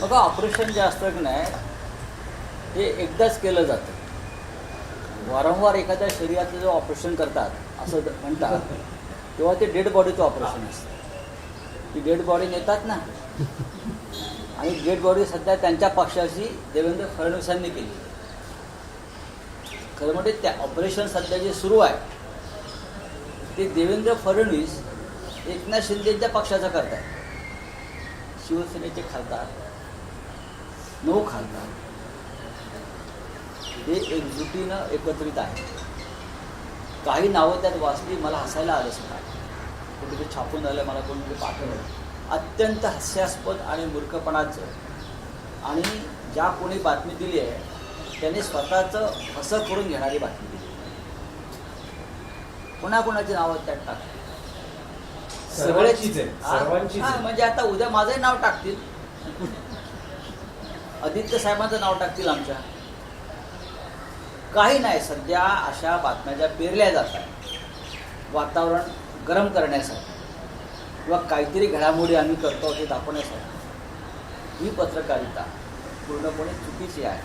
बघा, ऑपरेशन जे असतं की नाही हे एकदाच केलं जातं. वारंवार एखाद्या शरीराचं जे ऑपरेशन करतात असं म्हणतात तेव्हा ते डेड बॉडीचं ऑपरेशन असतं. ती डेड बॉडी नेतात ना, आणि डेड बॉडी सध्या त्यांच्या पक्षाची देवेंद्र फडणवीसांनी केली. खरं म्हणजे त्या ऑपरेशन सध्या जे सुरू आहे ते देवेंद्र फडणवीस एकनाथ शिंदेच्या पक्षाचं करतात. शिवसेनेचे खासदार 9 खासदार हे एकजुटीनं एकत्रित आहे. काही नावं त्यात वाचली, मला हसायला आलं सकाळी. कुठे छापून आलं, मला कोणीतरी पाठवलं. अत्यंत हास्यास्पद आणि मूर्खपणाचं, आणि ज्या कोणी बातमी दिली आहे त्याने स्वतःचं हसं करून घेणारी बातमी दिली. कोणाकोणाची नावं त्यात टाकली, सर्वांचीच. म्हणजे आता उद्या माझंही नाव टाकतील, आदित्य साहेबांचं नाव टाकतील आमच्या. काही नाही, सध्या अशा बातम्या ज्या पेरल्या जातात वातावरण गरम करण्यासाठी किंवा काहीतरी घडामोडी आम्ही करतो हे दाखवण्यासाठी, ही पत्रकारिता पूर्णपणे चुकीची आहे.